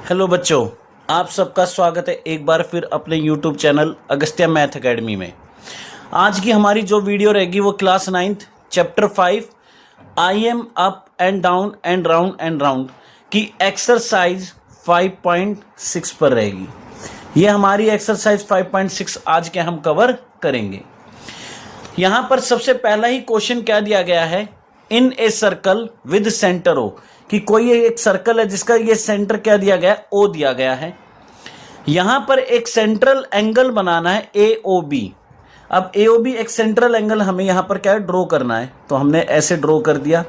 Hello बच्चों, आप सबका स्वागत है एक बार फिर अपने YouTube channel Agastya math academy में। आज की हमारी जो वीडियो रहेगी वो class 9th chapter 5 I am up and down and round की एक्सरसाइज 5.6 पर रहेगी। ये हमारी एक्सरसाइज 5.6 आज के हम कवर करेंगे। यहाँ पर सबसे पहला ही क्वेश्चन क्या दिया गया है, in a circle with centre O, कि कोई एक सर्कल है जिसका ये सेंटर क्या दिया गया है, ओ दिया गया है। यहां पर एक सेंट्रल एंगल बनाना है ए ओ बी। अब ए ओ बी एक सेंट्रल एंगल हमें यहां पर क्या है, ड्रॉ करना है। तो हमने ऐसे ड्रॉ कर दिया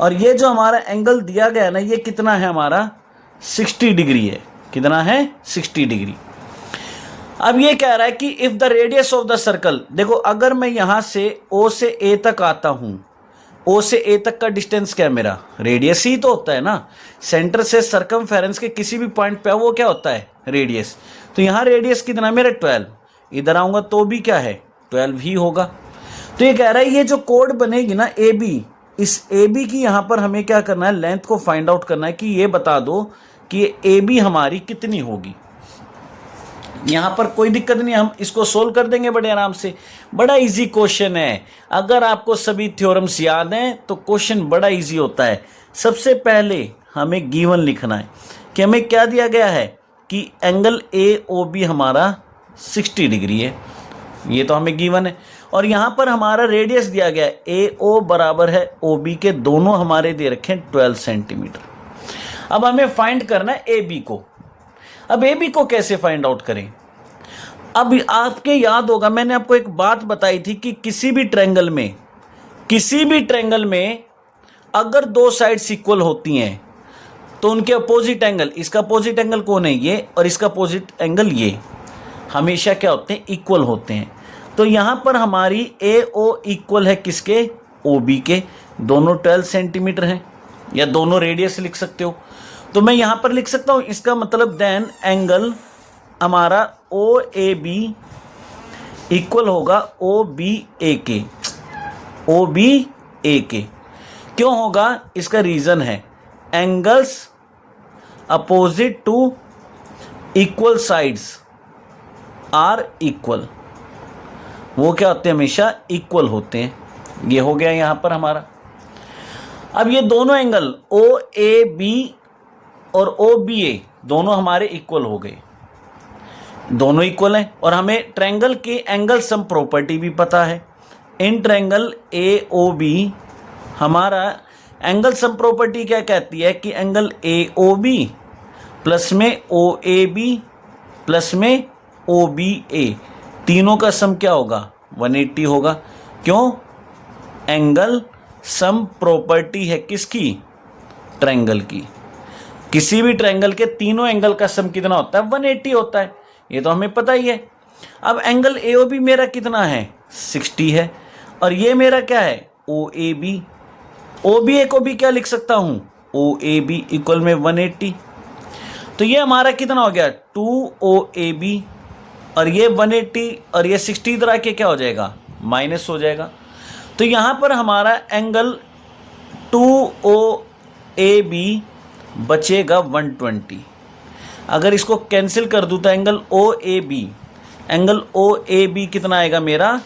और ये जो हमारा एंगल दिया गया है ना, ये कितना है हमारा 60 डिग्री है। कितना है 60 डिग्री। अब ये कह रहा है कि if the radius of the circle, देखो अगर मैं यहां से ओ से ए तक आता हूं, ओ से ए तक का डिस्टेंस क्या है मेरा, रेडियस ही तो होता है ना। सेंटर से सरकमफेरेंस के किसी भी पॉइंट पे वो क्या होता है, रेडियस। तो यहाँ रेडियस कितना है मेरा 12। इधर आऊंगा तो भी क्या है 12 ही होगा। तो ये कह रहा है ये जो कोड बनेगी ना ए बी, इस ए बी की यहाँ पर हमें क्या करना है, लेंथ को फाइंड आउट करना है कि ये बता दो कि ए बी हमारी कितनी होगी। यहाँ पर कोई दिक्कत नहीं, हम इसको सोल्व कर देंगे बड़े आराम से। बड़ा इजी क्वेश्चन है। अगर आपको सभी थ्योरम्स याद हैं तो क्वेश्चन बड़ा इजी होता है। सबसे पहले हमें गिवन लिखना है कि हमें क्या दिया गया है कि एंगल ए ओ बी हमारा 60 डिग्री है। ये तो हमें गिवन है। और यहाँ पर हमारा रेडियस दिया गया है ए ओ बराबर है ओ बी के, दोनों हमारे दे रखे हैं 12 सेंटीमीटर। अब हमें फाइंड करना है ए बी को। अब ए बी को कैसे फाइंड आउट करें। अब आपके याद होगा मैंने आपको एक बात बताई थी कि किसी भी ट्रायंगल में अगर दो साइड्स इक्वल होती हैं तो उनके अपोजिट एंगल, इसका अपोजिट एंगल कौन है ये, और इसका अपोजिट एंगल ये, हमेशा क्या होते हैं, इक्वल होते हैं। तो यहां पर हमारी ए ओ इक्वल है किसके, ओ बी के। दोनों 12 सेंटीमीटर हैं, या दोनों रेडियस लिख सकते हो। तो मैं यहां पर लिख सकता हूं, इसका मतलब देन एंगल हमारा ओ ए बी इक्वल होगा ओ बी ए के। ओ बी ए के क्यों होगा, इसका रीजन है angles opposite to equal sides are equal. वो क्या होते हैं, हमेशा इक्वल होते हैं। ये हो गया यहां पर हमारा। अब ये दोनों एंगल ओ ए बी और ओ बी ए दोनों हमारे इक्वल हो गए, दोनों इक्वल हैं। और हमें ट्रायंगल के एंगल सम प्रॉपर्टी भी पता है। In triangle A O B हमारा एंगल सम प्रॉपर्टी क्या कहती है कि angle A O B plus में ओ ए बी प्लस में ओ बी ए, तीनों का सम क्या होगा 180 होगा। क्यों, एंगल सम प्रॉपर्टी है किसकी, ट्रायंगल की। किसी भी ट्रायंगल के तीनों एंगल का सम कितना होता है, 180 होता है। ये तो हमें पता ही है। अब एंगल ए ओ बी मेरा कितना है 60 है, और ये मेरा क्या है ओ ए बी। ओ बी ए को भी क्या लिख सकता हूं, ओ ए बी इक्वल में 180। तो ये हमारा कितना हो गया 2 ओ ए बी, और ये 180 और ये 60 इधर आके क्या हो जाएगा, माइनस हो जाएगा। तो यहां पर हमारा एंगल 2 ओ ए बी बचेगा 120। अगर इसको कैंसिल कर दूं तो एंगल ओ ए बी कितना आएगा मेरा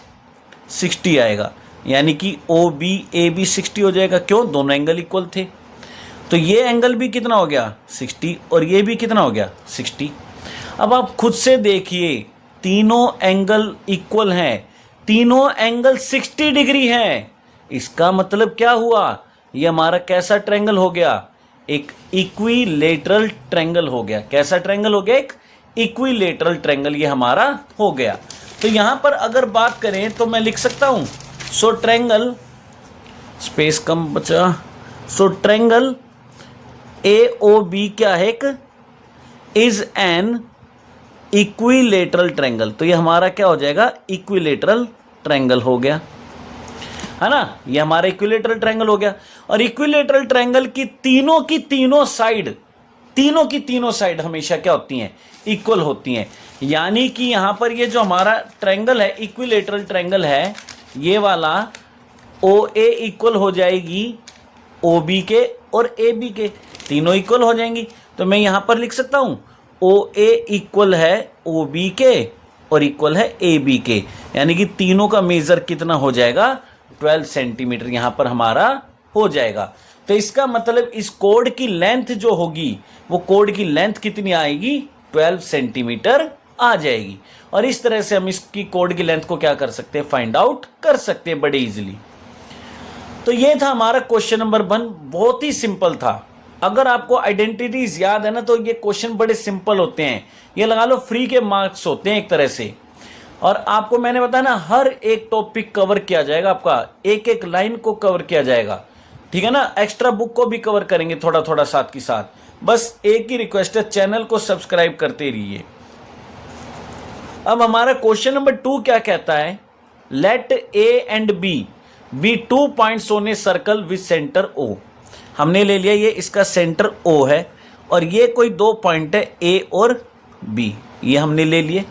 60 आएगा, यानी कि ओ बी ए बी 60 हो जाएगा। क्यों, दोनों एंगल इक्वल थे। तो ये एंगल भी कितना हो गया 60, और ये भी कितना हो गया 60। अब आप खुद से देखिए, तीनों एंगल इक्वल हैं, तीनों एंगल 60 डिग्री हैं। इसका मतलब क्या हुआ, ये हमारा कैसा ट्रायंगल हो गया, एक इक्विलेटरल ट्रायंगल हो गया। कैसा ट्रायंगल हो गया, एक इक्विलेटरल ट्रायंगल ये हमारा हो गया। तो यहां पर अगर बात करें तो मैं लिख सकता हूं, सो ट्रायंगल, स्पेस कम बचा, सो ट्रायंगल ए ओ बी क्या है, एक इज एन इक्विलेटरल ट्रायंगल। तो ये हमारा क्या हो जाएगा, इक्विलेटरल ट्रायंगल हो गया, है ना। ये हमारा इक्विलेटरल ट्रायंगल हो गया। और इक्विलेटरल ट्रायंगल की तीनों साइड हमेशा क्या होती हैं, इक्वल होती हैं। यानी कि यहां पर ये जो हमारा ट्रायंगल है, इक्विलेटरल ट्रायंगल है, ये वाला ओ ए इक्वल हो जाएगी ओ बी के, और ए बी के, तीनों इक्वल हो जाएंगी। तो मैं यहां पर लिख सकता हूं ओ ए इक्वल है ओ बी के और इक्वल है ए बी के, यानी कि तीनों का मेजर कितना हो जाएगा 12 सेंटीमीटर यहां पर हमारा हो जाएगा। तो इसका मतलब इस कोड की लेंथ जो होगी वो कोड की लेंथ कितनी आएगी 12 सेंटीमीटर आ जाएगी। और इस तरह से हम इसकी कोड की लेंथ को क्या कर सकते हैं फाइंड आउट कर सकते हैं बड़े इजीली। तो ये था हमारा क्वेश्चन नंबर 1, बहुत ही सिंपल था। अगर आपको आइडेंटिटीज याद है ना तो ये क्वेश्चन बड़े सिंपल होते हैं, ये लगा लो फ्री के मार्क्स होते हैं एक तरह से। और आपको मैंने बताया ना हर एक टॉपिक कवर किया जाएगा, आपका एक एक लाइन को कवर किया जाएगा, ठीक है ना। एक्स्ट्रा बुक को भी कवर करेंगे थोड़ा थोड़ा साथ के साथ। बस एक ही रिक्वेस्ट है, चैनल को सब्सक्राइब करते रहिए। अब हमारा क्वेश्चन नंबर 2 क्या कहता है, let A and B be 2 points on a circle with centre O. हमने ले लिया ये इसका सेंटर ओ है और ये कोई 2 पॉइंट है ए और बी, ये हमने ले लिए।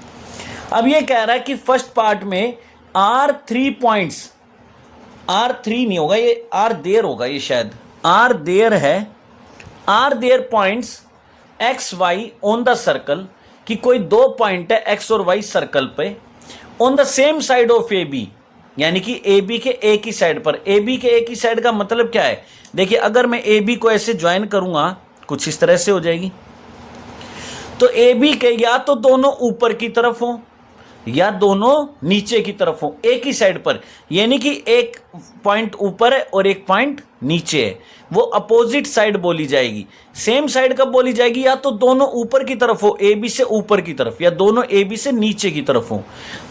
अब ये कह रहा है कि फर्स्ट पार्ट में आर 3 पॉइंट्स, आर 3 नहीं होगा ये आर देयर होगा, ये शायद आर देयर है, are there points X Y on the circle, कि कोई 2 पॉइंट है एक्स और वाई सर्कल पे on the same side of A B, यानी कि ए बी के एक ही साइड पर। ए बी के एक ही साइड का मतलब क्या है, देखिए अगर मैं ए बी को ऐसे ज्वाइन करूंगा कुछ इस तरह से हो जाएगी, तो ए बी के या तो दोनों ऊपर की तरफ हो या दोनों नीचे की तरफ हो एक ही साइड पर, यानी कि एक पॉइंट ऊपर है और एक पॉइंट नीचे है, वो अपोजिट साइड बोली जाएगी। सेम साइड कब बोली जाएगी, या तो दोनों ऊपर की तरफ हो ए बी से ऊपर की तरफ, या दोनों ए बी से नीचे की तरफ हो।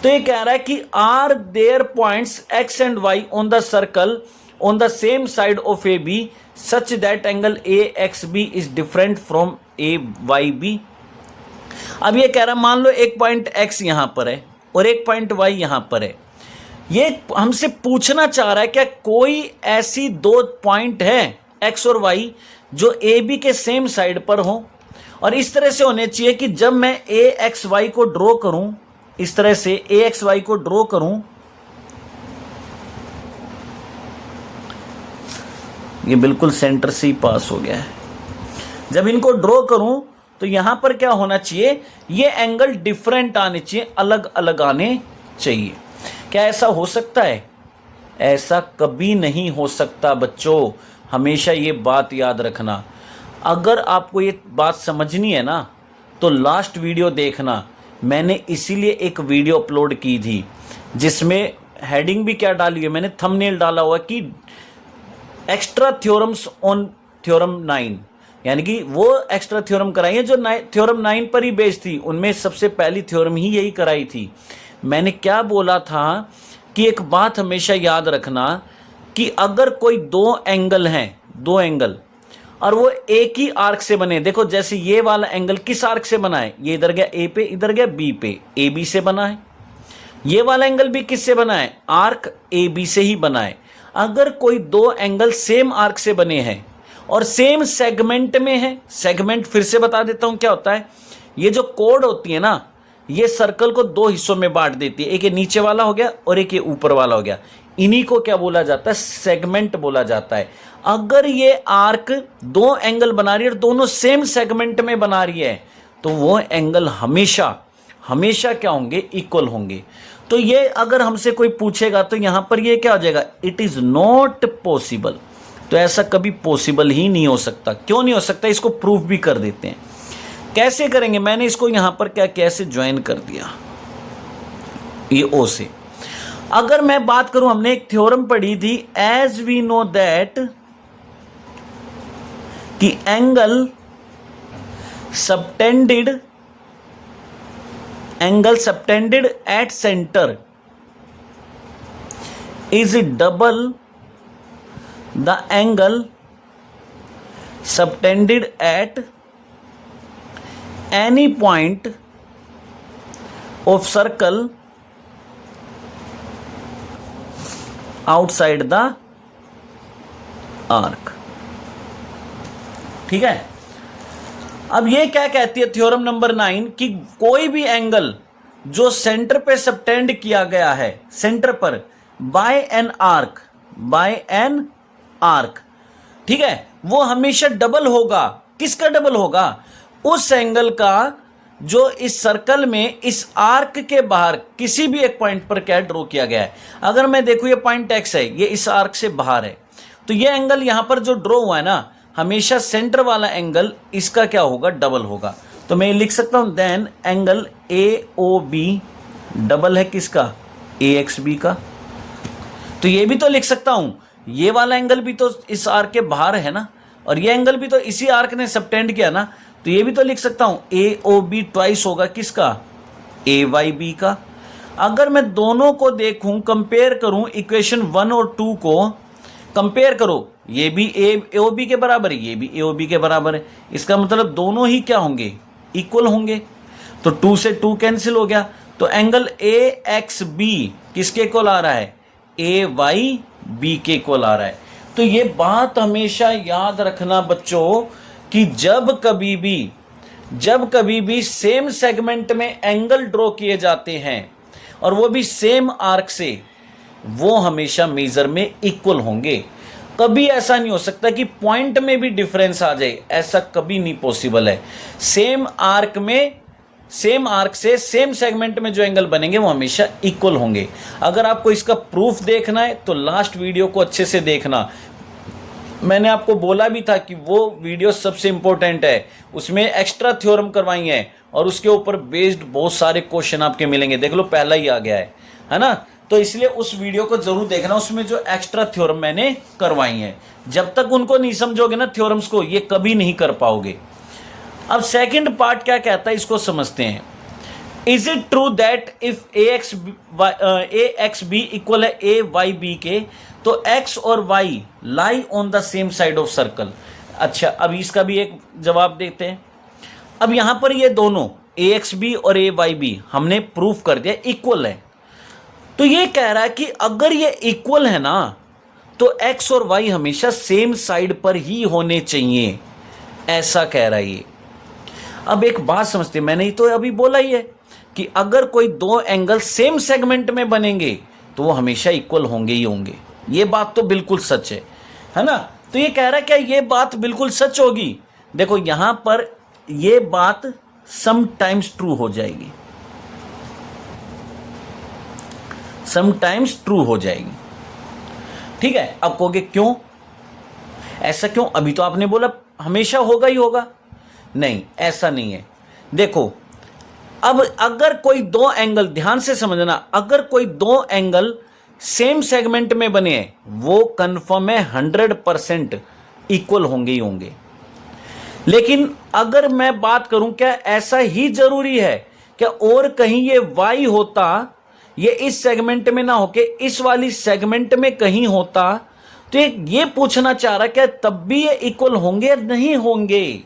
तो ये कह रहा है कि are there points X and Y on the circle on the same side of A B such that angle A X B is different from A Y B. अब ये कह रहा है मान लो एक पॉइंट x यहां पर है और एक पॉइंट y यहां पर है, ये हमसे पूछना चाह रहा है क्या कोई ऐसी 2 पॉइंट है x और y जो ए बी के सेम साइड पर हो, और इस तरह से होने चाहिए कि जब मैं ए एक्स वाई को ड्रॉ करूं, इस तरह से ए एक्स वाई को ड्रॉ करूं, ये बिल्कुल सेंटर से ही पास हो गया है, जब इनको ड्रॉ करूं तो यहां पर क्या होना चाहिए, ये एंगल डिफरेंट आने चाहिए, अलग अलग आने चाहिए। क्या ऐसा हो सकता है, ऐसा कभी नहीं हो सकता बच्चों, हमेशा ये बात याद रखना। अगर आपको ये बात समझनी है ना तो लास्ट वीडियो देखना, मैंने इसीलिए एक वीडियो अपलोड की थी जिसमें हेडिंग भी क्या डाली है मैंने, थंबनेल डाला हुआ कि एक्स्ट्रा थ्योरम्स ऑन थ्योरम 9, यानी कि वो एक्स्ट्रा थ्योरम कराई है जो थ्योरम 9 पर ही बेस्ड थी, उनमें सबसे पहली थ्योरम ही यही कराई थी। मैंने क्या बोला था कि एक बात हमेशा याद रखना कि अगर कोई 2 एंगल हैं, 2 एंगल, और वो एक ही आर्क से बने, देखो जैसे ये वाला एंगल किस आर्क से बना है, ये इधर गया ए पे, इधर गया बी पे, ए बी से बना है। ये वाला एंगल भी किससे बना है, आर्क ए बी से ही बना है। अगर कोई 2 एंगल सेम आर्क से बने हैं और सेम सेगमेंट में है, सेगमेंट फिर से बता देता हूं क्या होता है, ये जो कोड होती है ना ये सर्कल को 2 हिस्सों में बांट देती है, एक ये नीचे वाला हो गया और एक ये ऊपर वाला हो गया, इन्हीं को क्या बोला जाता है, सेगमेंट बोला जाता है। अगर ये आर्क 2 एंगल बना रही है और दोनों सेम सेगमेंट में बना रही है तो वो एंगल हमेशा हमेशा क्या होंगे, इक्वल होंगे। तो ये अगर हमसे कोई पूछेगा तो यहां पर ये क्या हो जाएगा, इट इज नॉट पॉसिबल। तो ऐसा कभी पॉसिबल ही नहीं हो सकता। क्यों नहीं हो सकता, इसको प्रूफ भी कर देते हैं। कैसे करेंगे, मैंने इसको यहां पर क्या कैसे ज्वाइन कर दिया, ये ओ से। अगर मैं बात करूं, हमने एक थ्योरम पढ़ी थी, एज वी नो दैट कि angle subtended at centre is double the angle subtended at any point of circle outside the arc। ठीक है, अब ये क्या कहती है थ्योरम नंबर 9 कि कोई भी एंगल जो सेंटर पे सबटेंड किया गया है, सेंटर पर बाय एन आर्क, ठीक है, वो हमेशा डबल होगा किसका डबल होगा? उस एंगल का जो इस सर्कल में इस आर्क के बाहर किसी भी एक पॉइंट पर क्या ड्रॉ किया गया है। अगर मैं देखूं ये पॉइंट एक्स है, ये इस आर्क से बाहर है, तो ये एंगल यहां पर जो ड्रॉ हुआ है ना, हमेशा सेंटर वाला एंगल इसका क्या होगा? डबल होगा। तो मैं लिख सकता हूं देन एंगल AOB डबल है किसका? AXB का। तो ये भी तो लिख सकता हूं, ये वाला एंगल भी तो इस आर्क के बाहर है ना, और ये एंगल भी तो इसी आर्क ने सबटेंड किया ना, तो ये भी तो लिख सकता हूं AOB ट्वाइस होगा किसका? AYB का। अगर मैं दोनों को देखूं, कंपेयर करूं, इक्वेशन 1 और 2 को कंपेयर करो, ये भी AOB के बराबर है, ये भी AOB के बराबर है, इसका मतलब दोनों ही क्या होंगे? इक्वल होंगे। तो 2 से 2 कैंसिल हो गया, तो एंगल AXB किसके इक्वल आ रहा है? AYB के इक्वल आ रहा है। तो ये बात हमेशा याद रखना बच्चों कि जब कभी भी सेम सेगमेंट में एंगल ड्रॉ किए जाते हैं और वो भी सेम आर्क से, वो हमेशा मेजर में इक्वल होंगे। कभी ऐसा नहीं हो सकता कि पॉइंट में भी डिफरेंस आ जाए, ऐसा कभी नहीं पॉसिबल है। सेम आर्क से सेम सेगमेंट में जो एंगल बनेंगे वो हमेशा इक्वल होंगे। अगर आपको इसका प्रूफ देखना है तो लास्ट वीडियो को अच्छे से देखना। मैंने आपको बोला भी था कि वो वीडियो सबसे इंपॉर्टेंट है, उसमें एक्स्ट्रा थ्योरम करवाई है और उसके ऊपर बेस्ड बहुत सारे क्वेश्चन आपके मिलेंगे। देख लो पहला ही आ गया है ना। तो इसलिए उस वीडियो को जरूर देखना, उसमें जो एक्स्ट्रा थ्योरम मैंने करवाई हैं। जब तक उनको नहीं समझोगे ना थ्योरम्स को, ये कभी नहीं कर पाओगे। अब सेकंड पार्ट क्या कहता है, इसको समझते हैं। Is it true that if AXB equal है AYB के, तो X और Y lie on the same side of circle. अच्छा, अब इसका भी एक जवाब देते हैं। अब यहां पर ये दोनों AXB और AYB हमने प्रूफ कर दिया इक्वल है। तो ये कह रहा है कि अगर ये इक्वल है ना, तो X और Y हमेशा सेम साइड पर ही होने चाहिए, ऐसा कह रहा है ये। अब एक बात समझते, मैंने तो अभी बोला ही है कि अगर कोई दो एंगल सेम सेगमेंट में बनेंगे तो वो हमेशा इक्वल होंगे ही होंगे। ये बात तो बिल्कुल सच है ना। तो ये कह रहा है क्या ये बात बिल्कुल सच होगी? देखो यहां पर ये बात समटाइम्स ट्रू हो जाएगी, समटाइम्स ट्रू हो जाएगी, ठीक है। अब कहोगे क्यों, ऐसा क्यों? अभी तो आपने बोला हमेशा होगा ही होगा। नहीं, ऐसा नहीं है। देखो अब अगर कोई दो एंगल, ध्यान से समझना, अगर कोई दो एंगल सेम सेगमेंट में बने हैं, वो कंफर्म है 100% इक्वल होंगे ही होंगे। लेकिन अगर मैं बात करूं, क्या ऐसा ही जरूरी है क्या और कहीं ये Y होता, ये इस सेगमेंट में ना होके इस वाली सेगमेंट में कहीं होता, तो ये पूछना चाह रहा क्या तब भी ये इक्वल होंगे या नहीं होंगे?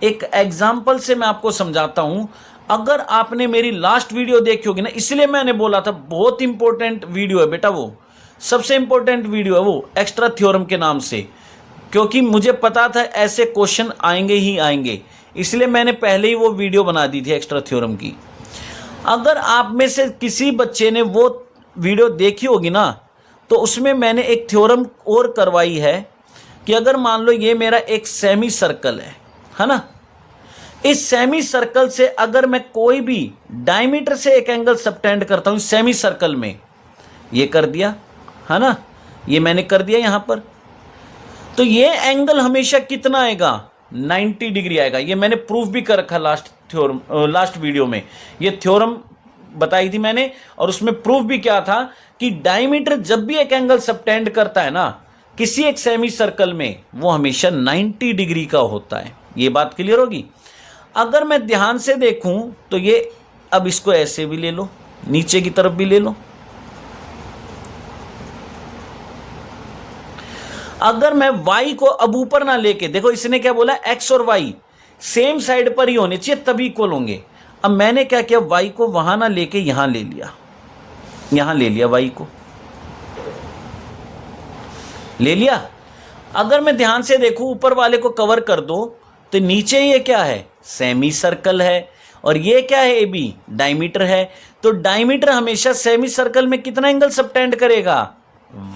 एक एग्जाम्पल से मैं आपको समझाता हूं। अगर आपने मेरी लास्ट वीडियो देखी होगी ना, इसलिए मैंने बोला था बहुत इंपॉर्टेंट वीडियो है बेटा, वो सबसे इंपॉर्टेंट वीडियो है वो, एक्स्ट्रा थ्योरम के नाम से, क्योंकि मुझे पता था ऐसे क्वेश्चन आएंगे ही आएंगे, इसलिए मैंने पहले ही वो वीडियो बना दी थी एक्स्ट्रा थ्योरम की। अगर आप में से किसी बच्चे ने वो वीडियो देखी होगी ना, तो उसमें मैंने एक थ्योरम और करवाई है कि अगर मान लो ये मेरा एक सेमी सर्कल है ना, इस सेमी सर्कल से अगर मैं कोई भी डायमीटर से एक एंगल सबटेंड करता हूं सेमी सर्कल में, ये कर दिया है ना, ये मैंने कर दिया यहां पर, तो ये एंगल हमेशा कितना आएगा? 90 डिग्री आएगा। ये मैंने प्रूफ भी कर रखा लास्ट वीडियो में, ये थ्योरम बताई थी मैंने, और उसमें प्रूफ भी क्या था कि डायमीटर जब भी एक एंगल सबटेंड करता है ना किसी एक सेमी सर्कल में, वो हमेशा 90 डिग्री का होता है। ये बात क्लियर होगी। अगर मैं ध्यान से देखूं तो ये, अब इसको ऐसे भी ले लो, नीचे की तरफ भी ले लो। अगर मैं Y को अब ऊपर ना लेके, देखो इसने क्या बोला, X और Y सेम साइड पर ही होने चाहिए तभी इक्वल होंगे। अब मैंने क्या किया, Y को वहां ना लेके यहां ले लिया, यहां ले लिया, Y को ले लिया। अगर मैं ध्यान से देखूं, ऊपर वाले को कवर कर दो, तो नीचे ये क्या है, सेमी सर्कल है, और ये क्या है, AB डायमीटर है। तो डायमीटर हमेशा सेमी सर्कल में कितना एंगल सबटेंड करेगा?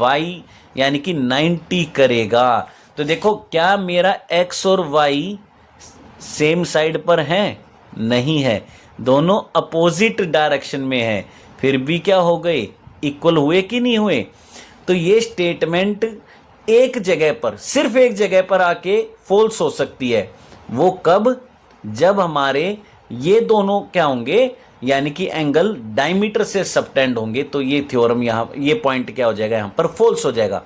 Y, यानी कि 90 करेगा। तो देखो क्या मेरा X और Y सेम साइड पर हैं? नहीं है, दोनों अपोजिट डायरेक्शन में है, फिर भी क्या हो गए? इक्वल हुए कि नहीं हुए? तो ये स्टेटमेंट एक जगह पर, सिर्फ एक जगह पर आके फॉल्स हो सकती है। वो कब? जब हमारे ये दोनों क्या होंगे, यानी कि एंगल डायमीटर से सबटेंड होंगे, तो ये थ्योरम यहाँ, ये पॉइंट क्या हो जाएगा, यहाँ पर फॉल्स हो जाएगा।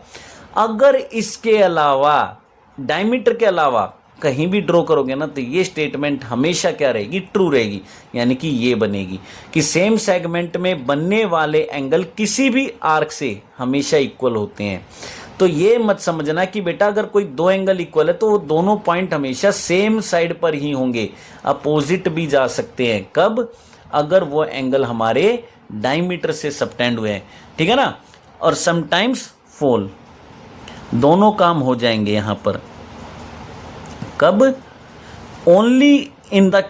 अगर इसके अलावा, डायमीटर के अलावा कहीं भी ड्रॉ करोगे ना, तो ये स्टेटमेंट हमेशा क्या रहेगी? ट्रू रहेगी। यानी कि ये बनेगी कि सेम सेगमेंट में बनने वाले एंगल किसी भी आर्क से हमेशा इक्वल होते हैं। तो ये मत समझना कि बेटा अगर कोई दो एंगल इक्वल है तो वो दोनों पॉइंट हमेशा सेम साइड पर ही होंगे, अपोजिट भी जा सकते हैं। कब? अगर वो एंगल हमारे डायमीटर से सबटेंड हुए हैं, ठीक है ना। और समटाइम्स फॉल, दोनों काम हो जाएंगे यहां पर। कब? Only in the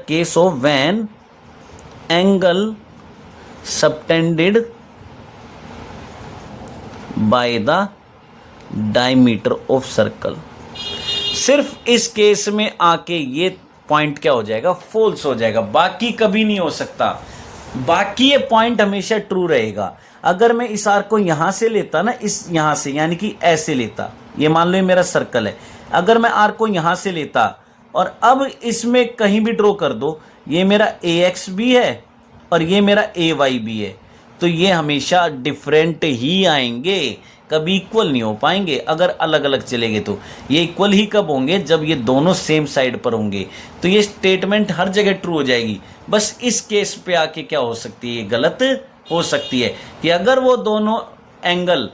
case of when angle subtended by the diameter of circle. सिर्फ इस केस में आके ये पॉइंट क्या हो जाएगा? फॉल्स हो जाएगा, बाकी कभी नहीं हो सकता। बाकी ये पॉइंट हमेशा ट्रू रहेगा। अगर मैं इस आर्क को यहां से लेता ना, इस यहां से, यानी कि ऐसे लेता, ये मान लो ये मेरा सर्कल है, अगर मैं आर्क को यहां से लेता और अब इसमें कहीं भी ड्रॉ कर दो, ये मेरा AX भी है और ये मेरा AY भी है, तो ये हमेशा डिफरेंट ही आएंगे, कभी इक्वल नहीं हो पाएंगे। अगर अलग अलग चलेंगे तो ये इक्वल ही कब होंगे? जब ये दोनों सेम साइड पर होंगे। तो ये स्टेटमेंट हर जगह ट्रू हो जाएगी। बस इस केस पे आके क्या हो सकती है? गलत हो सकती है कि अगर वो दोनों एंगल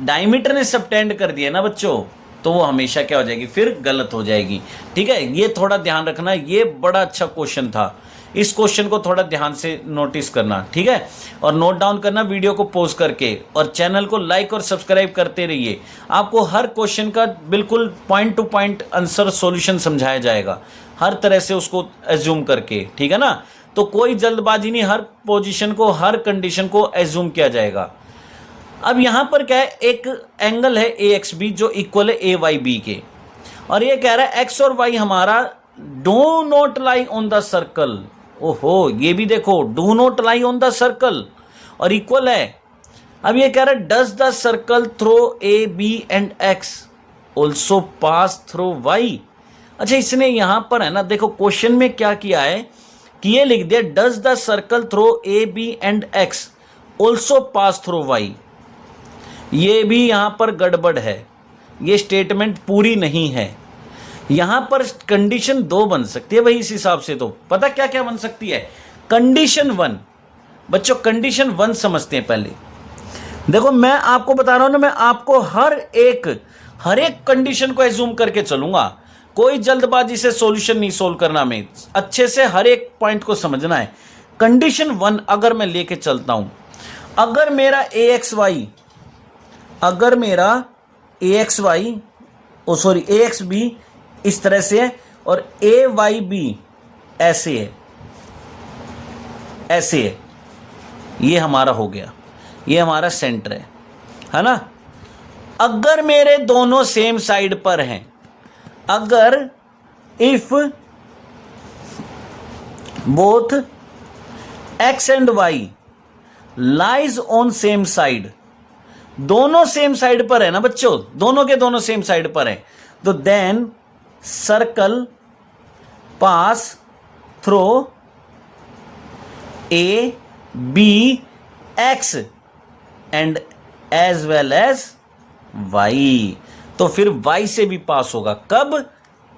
डायमीटर ने सबटेंड कर दिए ना बच्चों, तो वो हमेशा क्या हो जाएगी? फिर गलत हो जाएगी। ठीक है, ये थोड़ा ध्यान रखना। ये बड़ा अच्छा क्वेश्चन था, इस क्वेश्चन को थोड़ा ध्यान से नोटिस करना, ठीक है, और नोट डाउन करना वीडियो को पॉज करके, और चैनल को लाइक और सब्सक्राइब करते रहिए। आपको हर क्वेश्चन का बिल्कुल point two point answer solution समझाया जाएगा, हर तरह से उसको एज्यूम करके, ठीक है ना। तो कोई जल्दबाजी नहीं, हर पोजीशन को, हर कंडीशन को एज्यूम किया जाएगा। अब यहां पर क्या है? एक एंगल है AXB जो इक्वल है AYB के, और ये कह रहा है x और y हमारा do not lie on the circle. ओहो, ये भी देखो, do not lie on the circle और इक्वल है। अब ये कह रहा है does the circle through AB and X also pass through Y। अच्छा, इसने यहां पर है ना, देखो क्वेश्चन में क्या किया है कि ये लिख दिया does the circle through AB and X also pass through Y। ये भी यहां पर गड़बड़ है, ये स्टेटमेंट पूरी नहीं है। यहां पर कंडीशन 2 बन सकती है भाई। इस हिसाब से तो पता क्या क्या बन सकती है? कंडीशन 1, बच्चों कंडीशन 1 समझते हैं पहले। देखो मैं आपको बता रहा हूं ना, मैं आपको हर एक कंडीशन को एज्यूम करके चलूंगा। कोई जल्दबाजी से सॉल्यूशन नहीं सोल्व करना, में अच्छे से हर एक पॉइंट को समझना है। कंडीशन 1 अगर मैं लेके चलता हूं, अगर मेरा AXB इस तरह से है और AYB ऐसे है, ये हमारा हो गया, ये हमारा सेंटर है ना। अगर मेरे दोनों सेम साइड पर हैं, अगर if both X and Y lies on same side, दोनों सेम साइड पर है ना बच्चों, दोनों के दोनों सेम साइड पर है, तो then circle pass through ABX and as well as Y। तो फिर Y से भी पास होगा। कब?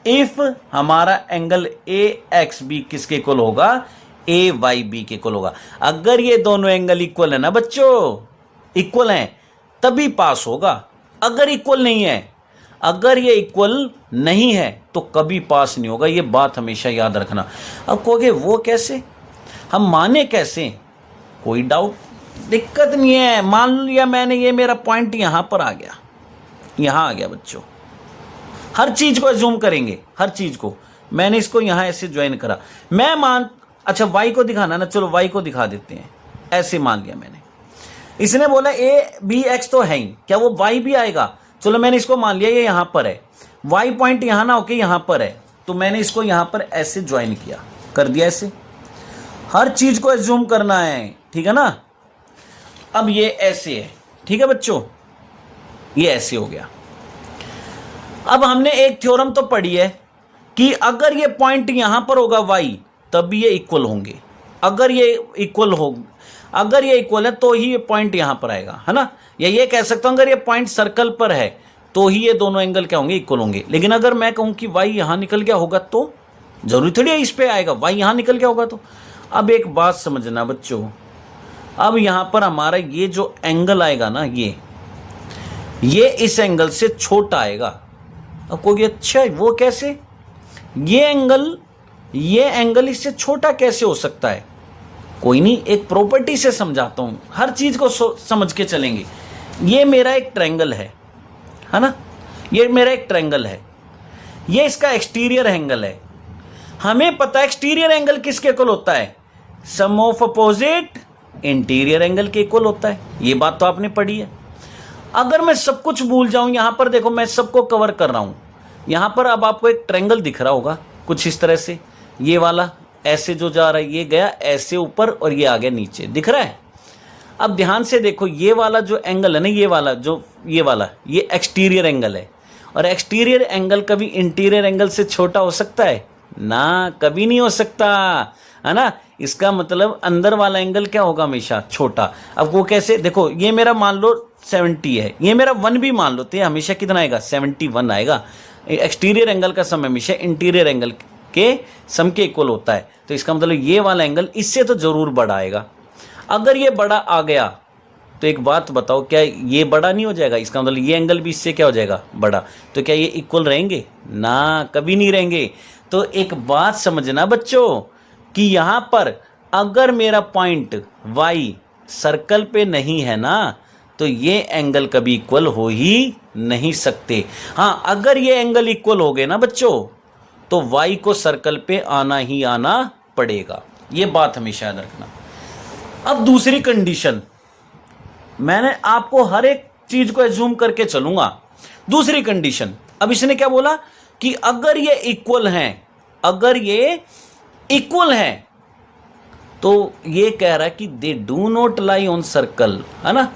इफ हमारा एंगल AXB किसके इक्वल होगा? AYB के इक्वल होगा। अगर ये दोनों एंगल इक्वल है ना बच्चों, इक्वल हैं, तभी पास होगा। अगर इक्वल नहीं है, अगर ये इक्वल नहीं है तो कभी पास नहीं होगा। ये बात हमेशा याद रखना। अब कहोगे वो कैसे, हम माने कैसे? कोई डाउट, दिक्कत नहीं है। मान लिया मैंने, ये मेरा पॉइंट यहां पर आ गया, यहां आ गया बच्चों। हर चीज को एज्यूम करेंगे, हर चीज को। मैंने इसको यहां ऐसे ज्वाइन करा, अच्छा Y को दिखाना ना, चलो Y को दिखा देते हैं। ऐसे मान लिया मैंने, इसने बोला ABX तो है ही, क्या वो Y भी आएगा? चलो मैंने इसको मान लिया ये यहाँ पर है, वाई पॉइंट यहाँ ना होके यहाँ पर है, तो मैंने इसको यहाँ पर ऐसे ज्वाइन किया, कर दिया ऐसे। हर चीज को एज्यूम करना है, ठीक है ना। अब ये ऐसे है, ठीक है बच्चों, ये ऐसे हो गया। अब हमने एक थ्योरम तो पढ़ी है कि अगर ये पॉइंट यहां पर होगा वाई, तब भी ये इक्वल होंगे। अगर ये इक्वल है तो ही ये पॉइंट यहां पर आएगा, है ना। या ये कह सकता हूं अगर ये पॉइंट सर्कल पर है तो ही ये दोनों एंगल क्या होंगे, इक्वल होंगे। लेकिन अगर मैं कहूं कि वाई यहां निकल गया होगा तो जरूरी थोड़ी है इस पे आएगा, वाई यहां निकल गया होगा तो। अब एक बात समझना बच्चों, अब यहां पर हमारा ये जो एंगल आएगा ना, ये इस एंगल से छोटा आएगा। अब कोई अच्छा है वो कैसे, ये एंगल इससे छोटा कैसे हो सकता है। कोई नहीं, एक प्रॉपर्टी से समझाता हूं, हर चीज को समझ के चलेंगे। ये मेरा एक ट्रायंगल है ना, ये मेरा एक ट्रायंगल है, ये इसका एक्सटीरियर एंगल है। हमें पता है एक्सटीरियर एंगल किसके इक्वल होता है, सम ऑफ अपोजिट इंटीरियर एंगल के इक्वल होता है। ये बात तो आपने पढ़ी है। अगर मैं सब कुछ भूल जाऊं, यहां पर देखो मैं सबको कवर कर रहा हूं, यहां पर अब आपको एक ट्रायंगल दिख रहा होगा कुछ इस तरह से, ये वाला ऐसे जो जा रहा है, ये गया ऐसे ऊपर और ये आ गया नीचे, दिख रहा है। अब ध्यान से देखो, ये वाला जो एंगल है ना, ये वाला ये एक्सटीरियर एंगल है, और एक्सटीरियर एंगल कभी इंटीरियर एंगल से छोटा हो सकता है ना, कभी नहीं हो सकता, है ना। इसका मतलब अंदर वाला एंगल क्या होगा, हमेशा छोटा। अब वो कैसे, देखो ये मेरा मान लो 70 है, ये मेरा 1 भी मान लो, तो ये हमेशा कितना आएगा, 71 आएगा। एक्सटीरियर एंगल का सम हमेशा इंटीरियर एंगल के सम के इक्वल होता है। तो इसका मतलब ये वाला एंगल इससे तो जरूर बड़ा आएगा। अगर ये बड़ा आ गया तो एक बात बताओ, क्या ये बड़ा नहीं हो जाएगा, इसका मतलब ये एंगल भी इससे क्या हो जाएगा, बड़ा। तो क्या ये इक्वल रहेंगे ना, कभी नहीं रहेंगे। तो एक बात समझना बच्चों कि यहां पर अगर मेरा पॉइंट वाई सर्कल पे नहीं है ना, तो ये एंगल कभी इक्वल हो ही नहीं सकते। हाँ, अगर ये एंगल इक्वल हो गए ना बच्चों, तो वाई को सर्कल पे आना ही आना पड़ेगा। ये बात हमेशा याद रखना। अब दूसरी कंडीशन, मैंने आपको हर एक चीज को एज्यूम करके चलूंगा। दूसरी कंडीशन, अब इसने क्या बोला कि अगर ये इक्वल हैं, तो ये कह रहा है कि they do not lie on circle, है ना।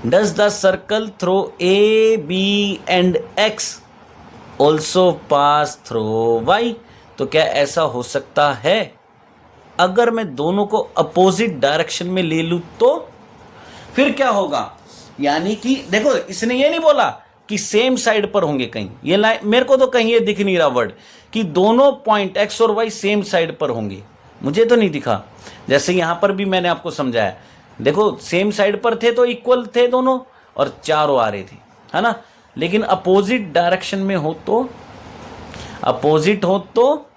Does the circle through A B and X also pass through Y. तो क्या ऐसा हो सकता है अगर मैं दोनों को अपोजिट डायरेक्शन में ले लूं, तो फिर क्या होगा। यानी कि देखो, इसने ये नहीं बोला कि सेम साइड पर होंगे कहीं, ये लाइन मेरे को तो कहीं ये दिख नहीं रहा वर्ड कि दोनों पॉइंट एक्स और वाई सेम साइड पर होंगे, मुझे तो नहीं दिखा। जैसे यहां पर भी मैंने आपको समझाया, देखो सेम साइड पर थे तो इक्वल थे दोनों और चारों आ रहे थे, है ना। लेकिन अपोजिट डायरेक्शन में हो तो, अपोजिट हो तो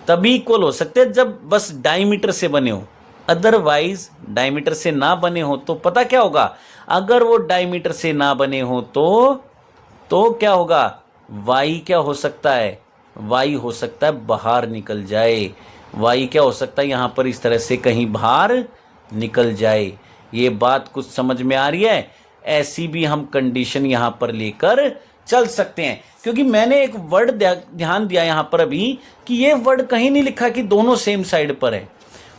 तभी इक्वल हो सकते हैं जब बस डायमीटर से बने हो। अदरवाइज डायमीटर से ना बने हो तो पता क्या होगा, अगर वो डायमीटर से ना बने हो तो क्या होगा, वाई क्या हो सकता है, वाई हो सकता है बाहर निकल जाए। वाई क्या हो सकता है, यहां पर इस तरह से कहीं बाहर निकल जाए। ये बात कुछ समझ में आ रही है। ऐसी भी हम कंडीशन यहां पर लेकर चल सकते हैं, क्योंकि मैंने एक वर्ड ध्यान दिया यहां पर अभी कि ये वर्ड कहीं नहीं लिखा कि दोनों सेम साइड पर है।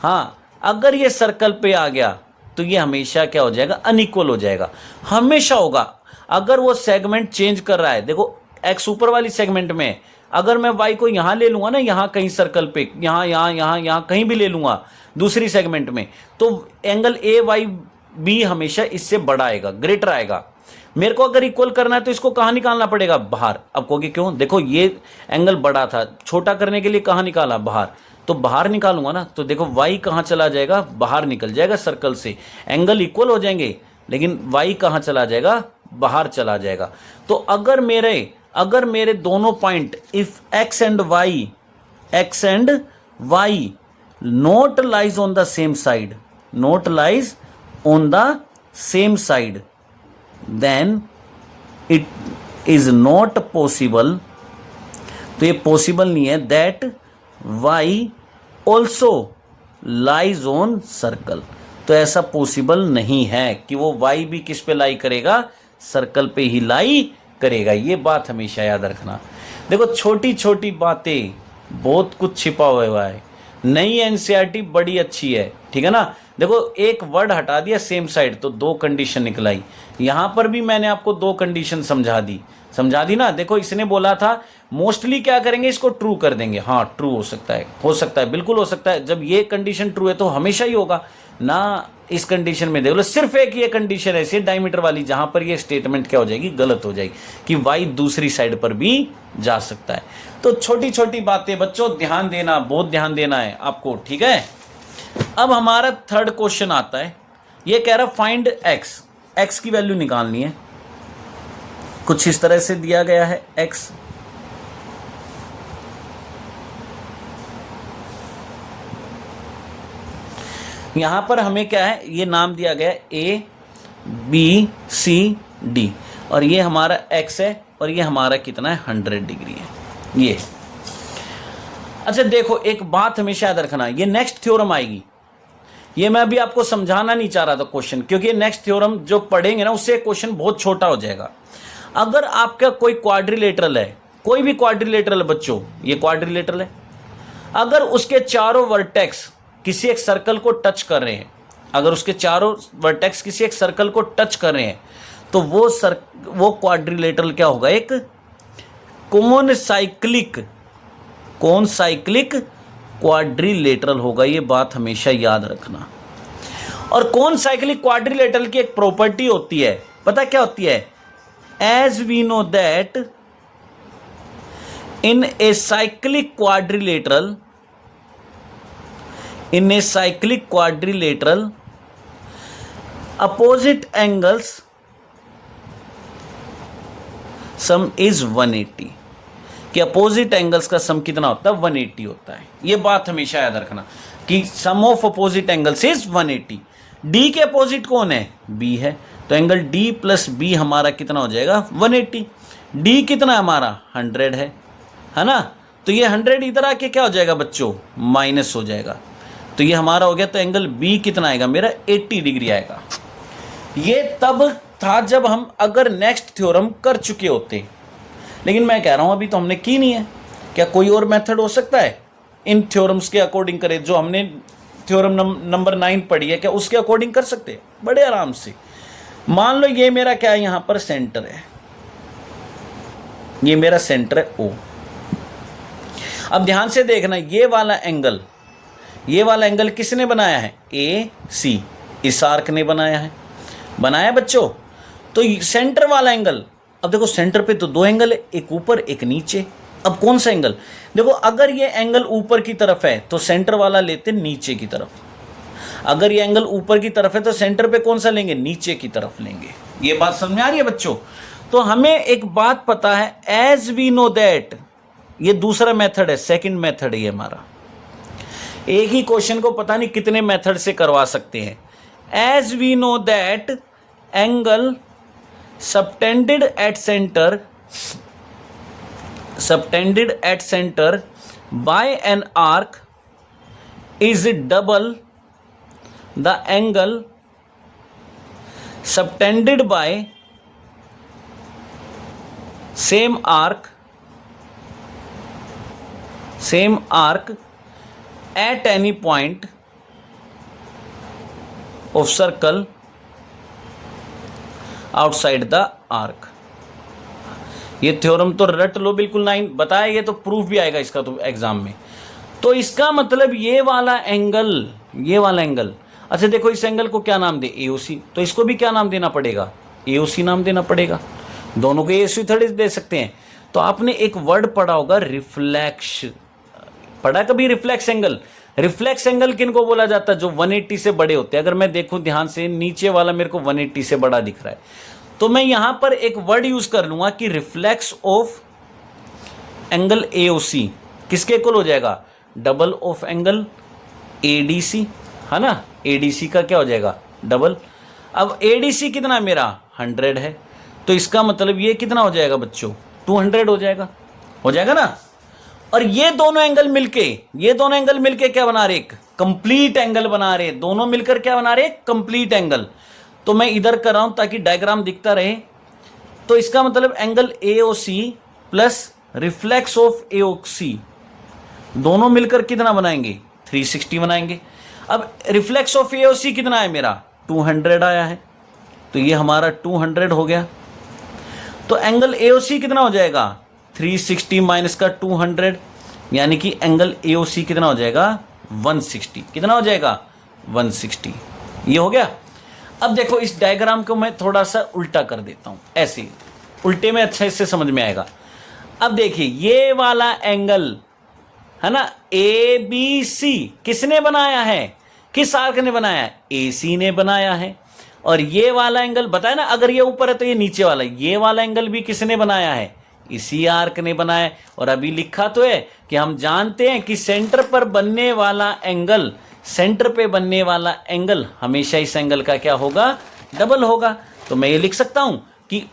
हाँ, अगर ये सर्कल पे आ गया तो ये हमेशा क्या हो जाएगा, अनइक्वल हो जाएगा, हमेशा होगा। अगर वो सेगमेंट चेंज कर रहा है, देखो एक्स ऊपर वाली सेगमेंट में, अगर मैं वाई को यहां ले लूंगा ना, यहां कहीं सर्कल पे, यहां कहीं भी ले लूंगा दूसरी सेगमेंट में, तो एंगल ए वाई बी हमेशा इससे बड़ा आएगा, ग्रेटर आएगा। मेरे को अगर इक्वल करना है तो इसको कहां निकालना पड़ेगा, बाहर। अब कहोगे क्यों, देखो ये एंगल बड़ा था, छोटा करने के लिए कहां निकाला, बाहर। तो बाहर निकालूंगा ना, तो देखो वाई कहां चला जाएगा, बाहर निकल जाएगा सर्कल से। एंगल इक्वल हो जाएंगे लेकिन वाई कहां चला जाएगा, बाहर चला जाएगा। तो अगर मेरे दोनों point, if X and Y not lies on the same side, then it is not possible, तो ये पॉसिबल नहीं है, that y also lies on circle. तो ऐसा पॉसिबल नहीं है कि वो y भी किस पे लाई करेगा, सर्कल पे ही लाई करेगा। ये बात हमेशा याद रखना। देखो छोटी छोटी बातें, बहुत कुछ छिपा हुआ है। नई एनसीईआरटी बड़ी अच्छी है, ठीक है ना। देखो एक वर्ड हटा दिया सेम साइड तो दो कंडीशन निकलाई। यहां पर भी मैंने आपको दो कंडीशन समझा दी ना। देखो इसने बोला था मोस्टली क्या करेंगे, इसको ट्रू कर देंगे। हाँ ट्रू हो सकता है, बिल्कुल हो सकता है। जब ये कंडीशन ट्रू है तो हमेशा ही होगा ना। इस कंडीशन में देख लो, सिर्फ एक ये कंडीशन ऐसी है डायमीटर वाली जहां पर ये स्टेटमेंट क्या हो जाएगी, गलत हो जाएगी कि वाई दूसरी साइड पर भी जा सकता है। तो छोटी छोटी बातें बच्चों ध्यान देना, बहुत ध्यान देना है आपको, ठीक है। अब हमारा थर्ड क्वेश्चन आता है। ये कह रहा फाइंड एक्स, एक्स की वैल्यू निकालनी है। कुछ इस तरह से दिया गया है एक्स, यहां पर हमें क्या है, ये नाम दिया गया ए बी सी डी, और ये हमारा एक्स है और ये हमारा कितना है 100 डिग्री है ये। अच्छा देखो एक बात हमेशा याद रखना, ये नेक्स्ट थ्योरम आएगी। ये मैं अभी आपको समझाना नहीं चाह रहा था क्वेश्चन, क्योंकि ये नेक्स्ट थ्योरम जो पढ़ेंगे ना उससे क्वेश्चन बहुत छोटा हो जाएगा। अगर आपका कोई क्वाड्रिलेटरल है, कोई भी क्वाड्रिलेटरल बच्चों, ये क्वाड्रिलेटरल है, अगर उसके चारों वर्टेक्स किसी एक सर्कल को टच कर रहे हैं, अगर उसके चारों वर्टेक्स किसी एक सर्कल को टच कर रहे हैं, तो वो क्वाड्रिलेटरल क्या होगा, एक कौन साइक्लिक क्वाड्रिलेटरल होगा। ये बात हमेशा याद रखना। और कौन साइक्लिक क्वाड्रिलेटरल की एक प्रॉपर्टी होती है, पता क्या होती है, as we know that in a cyclic quadrilateral opposite angles sum is 180, कि अपोजिट एंगल्स का सम कितना होता है, 180 होता है। ये बात हमेशा याद रखना कि sum of opposite angles is 180। D के अपोजिट कौन है, बी है, तो एंगल डी प्लस बी हमारा कितना हो जाएगा 180। डी कितना हमारा 100 है ना, तो ये 100 इधर आके क्या हो जाएगा बच्चों, माइनस हो जाएगा, तो ये हमारा हो गया। तो एंगल बी कितना आएगा मेरा 80 डिग्री आएगा। ये तब था जब हम अगर नेक्स्ट थ्योरम कर चुके होते, लेकिन मैं कह रहा हूं अभी तो हमने की नहीं है। क्या कोई और मेथड हो सकता है इन थ्योरम्स के अकॉर्डिंग करें, जो हमने थ्योरम नंबर 9 पढ़ी है, क्या उसके अकॉर्डिंग कर सकते हैं बड़े आराम से। मान लो ये मेरा क्या है, यहां पर सेंटर है, ये मेरा सेंटर है ओ। अब ध्यान से देखना, ये वाला एंगल किसने बनाया है, ए सी, इस आर्क ने बनाया बच्चों। तो सेंटर वाला एंगल, अब देखो सेंटर पे तो दो एंगल है, एक ऊपर एक नीचे। अब कौन सा एंगल, देखो अगर ये एंगल ऊपर की तरफ है तो सेंटर वाला लेते नीचे की तरफ, अगर ये एंगल ऊपर की तरफ है तो सेंटर पे कौन सा लेंगे, नीचे की तरफ लेंगे। ये बात समझ में आ रही है बच्चों। तो हमें एक बात पता है, एज वी नो दैट, ये दूसरा मेथड है, सेकंड मेथड है ये हमारा। एक ही क्वेश्चन को पता नहीं कितने मेथड से करवा सकते हैं। As we know that angle subtended at center by an arc is double the angle subtended by same arc at any point of circle outside the arc. ये थ्योरम तो रट लो बिल्कुल, 9 बताया, ये तो प्रूफ भी आएगा इसका तो एग्जाम में। तो इसका मतलब ये वाला एंगल, अच्छा देखो इस एंगल को क्या नाम दे, एओसी, तो इसको भी क्या नाम देना पड़ेगा, एओसी नाम देना पड़ेगा। दोनों को एओसी थोड़े दे सकते हैं। तो आपने एक वर्ड पढ़ा होगा रिफ्लेक्स, पढ़ा कभी रिफ्लेक्स एंगल? रिफ्लेक्स एंगल किन को बोला जाता है, जो 180 से बड़े होते हैं। अगर मैं देखूं ध्यान से, नीचे वाला मेरे को 180 से बड़ा दिख रहा है, तो मैं यहां पर एक वर्ड यूज कर लूंगा कि रिफ्लेक्स ऑफ एंगल एओसी किसके इक्वल हो जाएगा, डबल ऑफ एंगल एडीसी, है ना। एडीसी का क्या हो जाएगा, डबल। अब एडीसी कितना मेरा 100 है, तो इसका मतलब ये कितना हो जाएगा बच्चों, 200 हो जाएगा ना। और ये दोनों एंगल मिलके क्या बना रहे, एक कंप्लीट एंगल बना रहे। दोनों मिलकर क्या बना रहे, कंप्लीट एंगल। तो मैं इधर कर रहा हूं ताकि डायग्राम दिखता रहे। तो इसका मतलब angle AOC plus reflex of AOC दोनों मिलकर कितना बनाएंगे, 360 बनाएंगे। अब रिफ्लेक्स ऑफ AOC कितना है मेरा, 200 आया है, तो ये हमारा 200 हो गया। तो एंगल AOC कितना हो जाएगा, 360 माइनस का 200, यानी कि एंगल AOC कितना हो जाएगा, 160। कितना हो जाएगा, 160। ये हो गया। अब देखो इस डायग्राम को मैं थोड़ा सा उल्टा कर देता हूं, ऐसे उल्टे में अच्छा इससे समझ में आएगा। अब देखिए ये वाला एंगल है ना ABC किसने बनाया है, किस आर्क ने बनाया है, AC ने बनाया है। और ये वाला एंगल बताया ना, अगर ये ऊपर है तो ये नीचे वाला, ये वाला एंगल भी किसने बनाया है, इसी आर्क ने बनाया है। और अभी लिखा तो है कि हम जानते हैं कि सेंटर पर बनने वाला एंगल, सेंटर पे बनने वाला एंगल हमेशा इस एंगल का क्या होगा, डबल होगा। तो मैं ये लिख सकता हूं कि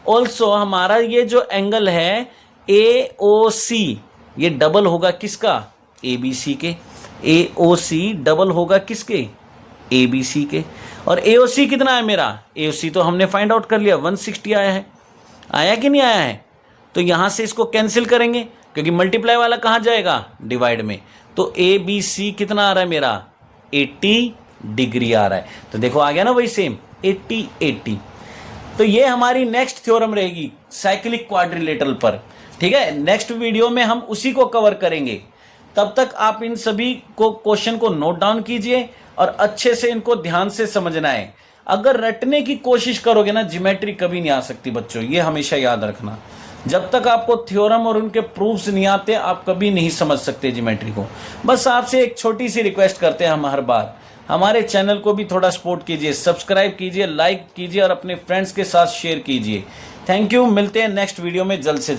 ऑल्सो हमारा ये जो एंगल है AOC ये डबल होगा किसका, ABC के। AOC डबल होगा किसके, ABC के। और AOC कितना है मेरा, AOC तो हमने फाइंड आउट कर लिया, 160 आया है। आया कि नहीं आया है, तो यहां से इसको कैंसिल करेंगे क्योंकि मल्टीप्लाई वाला कहां जाएगा, डिवाइड में। तो ABC कितना आ रहा है मेरा, 80 डिग्री आ रहा है। तो देखो आ गया ना वही सेम 80। तो ये हमारी नेक्स्ट थ्योरम रहेगी साइक्लिक क्वाड्रिलेटरल पर। ठीक है, नेक्स्ट वीडियो में हम उसी को कवर करेंगे। तब तक आप इन सभी को क्वेश्चन को नोट डाउन कीजिए और अच्छे से इनको ध्यान से समझना है। अगर रटने की कोशिश करोगे ना, ज्योमेट्री कभी नहीं आ सकती बच्चों, ये हमेशा याद रखना। जब तक आपको थ्योरम और उनके प्रूफ्स नहीं आते आप कभी नहीं समझ सकते ज्योमेट्री को। बस आपसे एक छोटी सी रिक्वेस्ट करते हैं हम हर बार, हमारे चैनल को भी थोड़ा सपोर्ट कीजिए, सब्सक्राइब कीजिए, लाइक कीजिए और अपने फ्रेंड्स के साथ शेयर कीजिए। थैंक यू, मिलते हैं नेक्स्ट वीडियो में जल्द से जल्द।